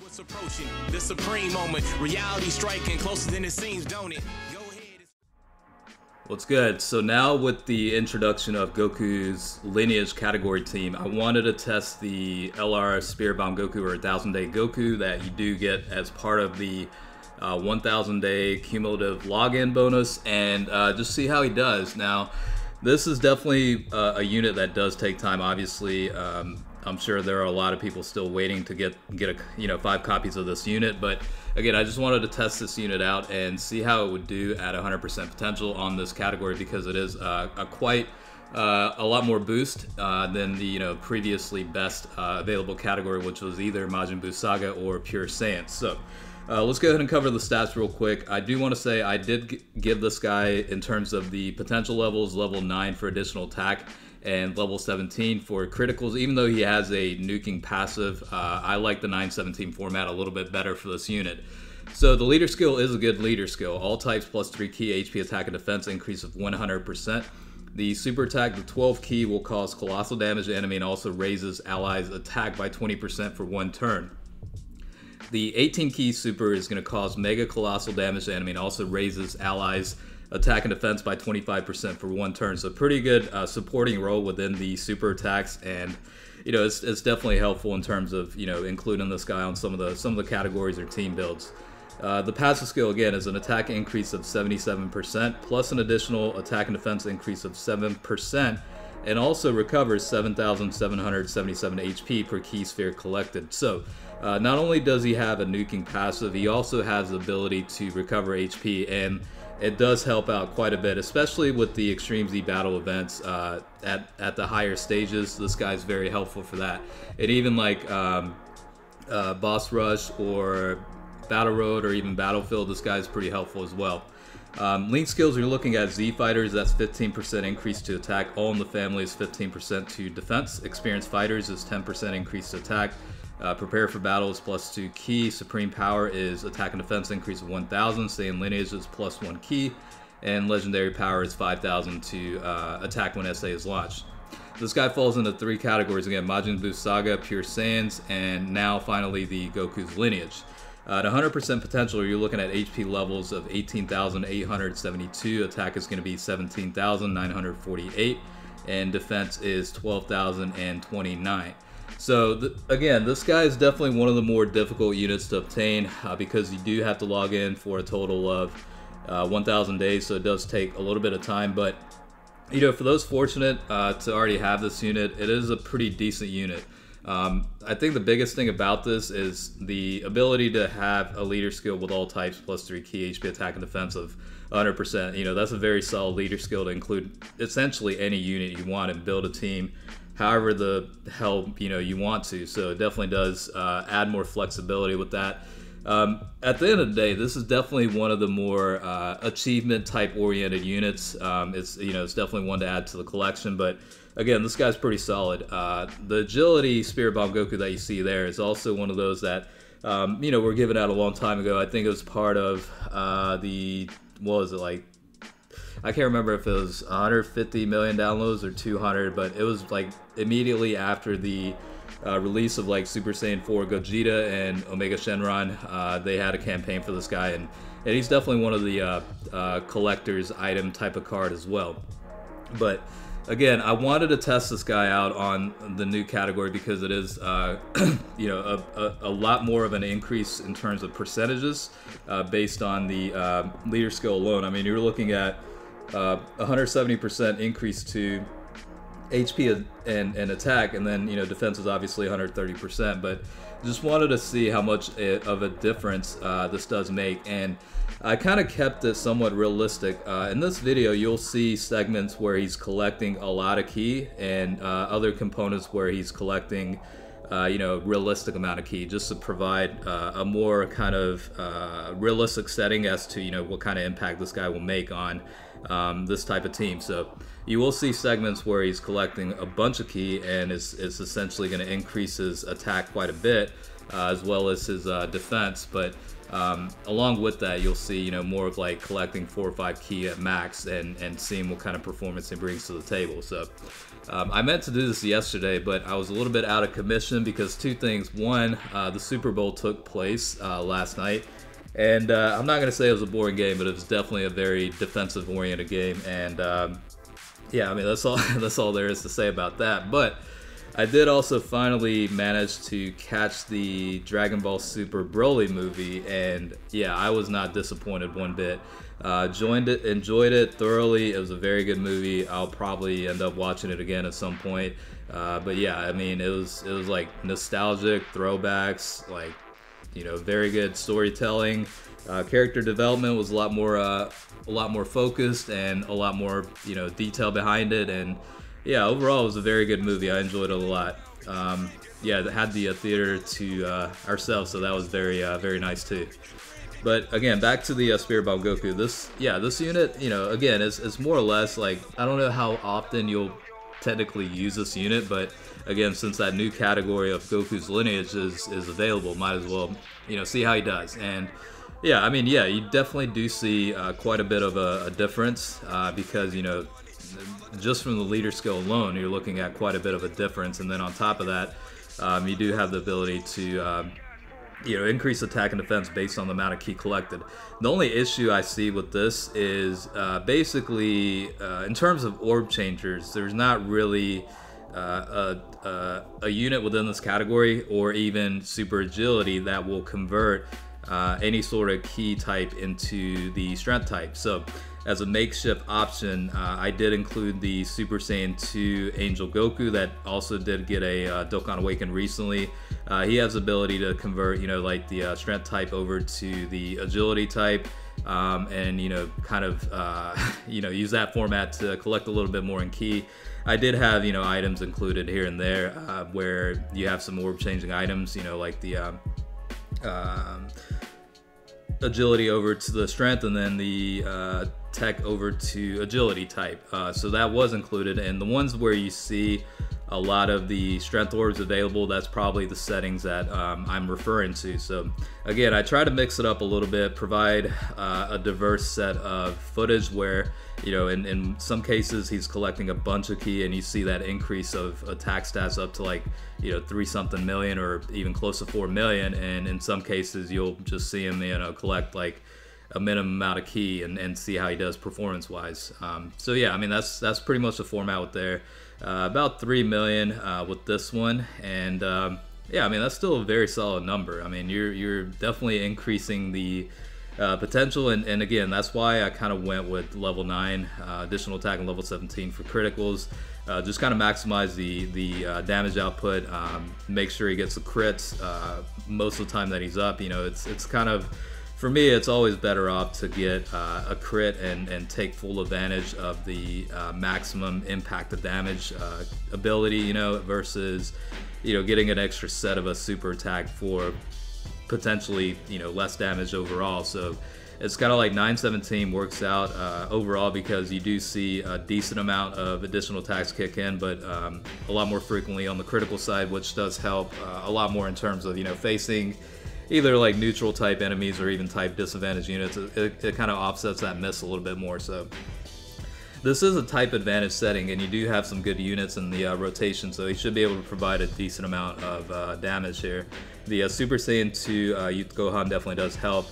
What's approaching the supreme moment, reality striking closer than it seems, don't it? Go ahead. What's good? So now with the introduction of Goku's lineage category team, I wanted to test the LR Spirit Bomb Goku or 1000-day Goku that you do get as part of the 1000-day cumulative login bonus, and just see how he does. Now, this is definitely a unit that does take time. Obviously, I'm sure there are a lot of people still waiting to get 5 copies of this unit, but again, I just wanted to test this unit out and see how it would do at 100% potential on this category, because it is a lot more boost than the previously best available category, which was either Majin Buu Saga or Pure Saiyan. So let's go ahead and cover the stats real quick. I do want to say I did give this guy, in terms of the potential levels, level 9 for additional attack and level 17 for criticals. Even though he has a nuking passive, I like the 917 format a little bit better for this unit. So the leader skill is a good leader skill. All types plus 3 key HP attack and defense increase of 100%. The super attack, the 12 key, will cause colossal damage to enemy and also raises allies' attack by 20% for 1 turn. The 18 key super is going to cause mega-colossal damage to enemy and also raises allies' attack and defense by 25% for 1 turn. So pretty good supporting role within the super attacks, and it's definitely helpful in terms of including this guy on some of the categories or team builds. The passive skill, again, is an attack increase of 77% plus an additional attack and defense increase of 7%, and also recovers 7,777 HP per key sphere collected. So not only does he have a nuking passive, he also has the ability to recover HP, and it does help out quite a bit, especially with the Extreme Z battle events at the higher stages. This guy's very helpful for that. And even like Boss Rush or Battle Road or even Battlefield, this guy's pretty helpful as well. Link skills, you're looking at Z Fighters, that's 15% increase to attack. All in the family is 15% to defense. Experienced Fighters is 10% increase to attack. Prepare for Battle is plus 2 key. Supreme Power is attack and defense increase of 1,000. Saiyan Lineage is plus 1 key. And Legendary Power is 5,000 to attack when SA is launched. This guy falls into 3 categories again: Majin Buu Saga, Pure Saiyans, and now finally the Goku's Lineage. At 100% potential, you're looking at HP levels of 18,872. Attack is going to be 17,948. And defense is 12,029. So again, this guy is definitely one of the more difficult units to obtain because you do have to log in for a total of 1,000 days, so it does take a little bit of time. But for those fortunate to already have this unit, it is a pretty decent unit. I think the biggest thing about this is the ability to have a leader skill with all types plus 3 key HP attack and defense of 100%. That's a very solid leader skill to include essentially any unit you want and build a team however the hell you want to. So it definitely does add more flexibility with that. At the end of the day, this is definitely one of the more achievement type oriented units. It's definitely one to add to the collection, but again, this guy's pretty solid. The agility Spirit Bomb Goku that you see there is also one of those that were given out a long time ago. I think it was part of what was it, like, I can't remember if it was 150 million downloads or 200, but it was like immediately after the release of like Super Saiyan 4 Gogeta and Omega Shenron. They had a campaign for this guy, and he's definitely one of the collector's item type of card as well. But again, I wanted to test this guy out on the new category because it is a lot more of an increase in terms of percentages based on the leader skill alone. I mean, you're looking at 170% increase to HP and attack, and then defense is obviously 130%, but just wanted to see how much of a difference this does make, and I kind of kept it somewhat realistic. In this video, you'll see segments where he's collecting a lot of key, and other components where he's collecting realistic amount of key, just to provide a more kind of realistic setting as to what kind of impact this guy will make on this type of team. So you will see segments where he's collecting a bunch of key and is essentially going to increase his attack quite a bit. as well as his defense. But along with that, you'll see, you know, more of like collecting 4 or 5 ki at max and seeing what kind of performance he brings to the table. So I meant to do this yesterday, but I was a little bit out of commission because 2 things. One, the Super Bowl took place last night, and I'm not gonna say it was a boring game, but it was definitely a very defensive-oriented game. And yeah, I mean, that's all there is to say about that. But I did also finally manage to catch the Dragon Ball Super Broly movie, and yeah, I was not disappointed one bit. Enjoyed it thoroughly. It was a very good movie. I'll probably end up watching it again at some point. But yeah, I mean, it was like nostalgic throwbacks, like, you know, very good storytelling. Character development was a lot more focused and a lot more, you know, detail behind it. And yeah, overall, it was a very good movie. I enjoyed it a lot. Yeah, it had the theater to ourselves, so that was very nice too. But again, back to the Spirit Bomb Goku. This unit, you know, again, it's more or less like, I don't know how often you'll technically use this unit, but again, since that new category of Goku's lineage is available, might as well, you know, see how he does. And yeah, I mean, yeah, you definitely do see quite a bit of a difference because, you know, just from the leader skill alone, you're looking at quite a bit of a difference. And then on top of that, you do have the ability to, you know, increase attack and defense based on the amount of ki collected. The only issue I see with this is basically in terms of orb changers, there's not really a unit within this category or even super agility that will convert any sort of ki type into the strength type. So as a makeshift option, I did include the Super Saiyan 2 Angel Goku that also did get a Dokkan Awakened recently. He has the ability to convert, you know, like the strength type over to the agility type, and, you know, kind of, you know, use that format to collect a little bit more in ki. I did have, you know, items included here and there where you have some orb changing items, you know, like the agility over to the strength, and then the tech over to agility type. So that was included, and the ones where you see a lot of the strength orbs available, that's probably the settings that I'm referring to. So again, I try to mix it up a little bit, provide a diverse set of footage where, you know, in some cases he's collecting a bunch of ki and you see that increase of attack stats up to, like, you know, 3-something million or even close to 4 million, and in some cases you'll just see him, you know, collect like a minimum amount of ki and see how he does performance wise. So yeah, I mean, that's pretty much the format with there. About 3 million with this one, and yeah, I mean, that's still a very solid number. I mean, you're definitely increasing the potential, and again, that's why I kind of went with level 9 additional attack and level 17 for criticals. Just kind of maximize the damage output, make sure he gets the crits most of the time that he's up. You know, it's kind of, for me, it's always better off to get a crit and take full advantage of the maximum impact of damage ability, you know, versus, you know, getting an extra set of a super attack for potentially, you know, less damage overall. So it's kind of like 917 works out overall because you do see a decent amount of additional attacks kick in, but a lot more frequently on the critical side, which does help a lot more in terms of, you know, facing either like neutral type enemies or even type disadvantage units. It kind of offsets that miss a little bit more. So this is a type advantage setting, and you do have some good units in the rotation, so he should be able to provide a decent amount of damage here. The Super Saiyan 2 Youth Gohan definitely does help,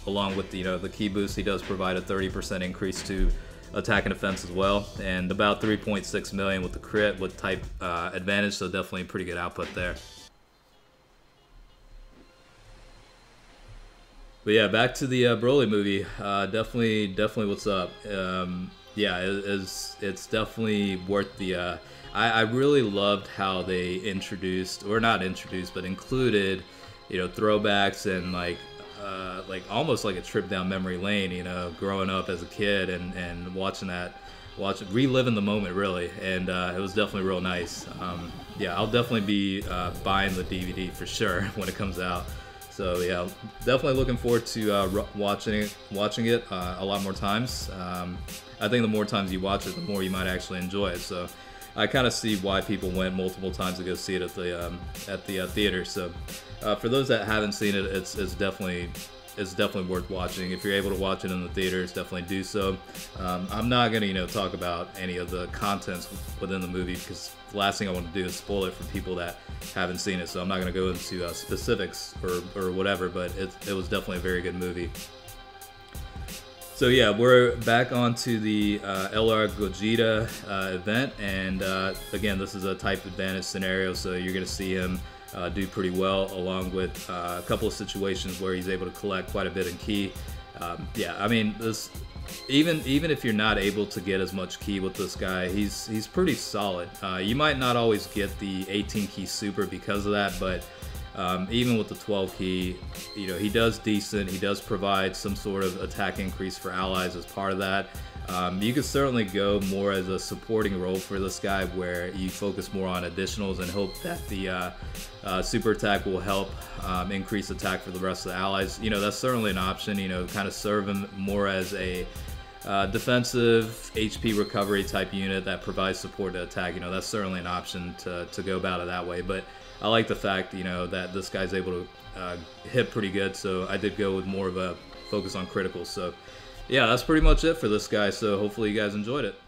along with the, you know, the ki boost. He does provide a 30% increase to attack and defense as well, and about 3.6 million with the crit with type advantage, so definitely a pretty good output there. But yeah, back to the Broly movie. Definitely what's up. Yeah, it's definitely worth the. I really loved how they introduced, or not introduced, but included, you know, throwbacks and like almost like a trip down memory lane. You know, growing up as a kid and reliving the moment really, and it was definitely real nice. Yeah, I'll definitely be buying the DVD for sure when it comes out. So yeah, definitely looking forward to watching it a lot more times. I think the more times you watch it, the more you might actually enjoy it. So I kind of see why people went multiple times to go see it at the theater. So for those that haven't seen it, it's definitely worth watching. If you're able to watch it in the theaters, definitely do so. I'm not gonna talk about any of the contents within the movie, because the last thing I want to do is spoil it for people that haven't seen it. So I'm not gonna go into specifics or whatever. But it was definitely a very good movie. So yeah, we're back onto the LR Gogeta event, and again, this is a type advantage scenario, so you're gonna see him do pretty well, along with a couple of situations where he's able to collect quite a bit in ki. Yeah, I mean, this even if you're not able to get as much ki with this guy, he's pretty solid. You might not always get the 18 ki super because of that, but even with the 12 ki, he does decent. He does provide some sort of attack increase for allies as part of that. You could certainly go more as a supporting role for this guy, where you focus more on additionals and hope that the super attack will help increase attack for the rest of the allies. That's certainly an option. Kind of serve him more as a defensive HP recovery type unit that provides support to attack. That's certainly an option to go about it that way. But I like the fact, that this guy's able to hit pretty good, so I did go with more of a focus on criticals. So yeah, that's pretty much it for this guy, so hopefully you guys enjoyed it.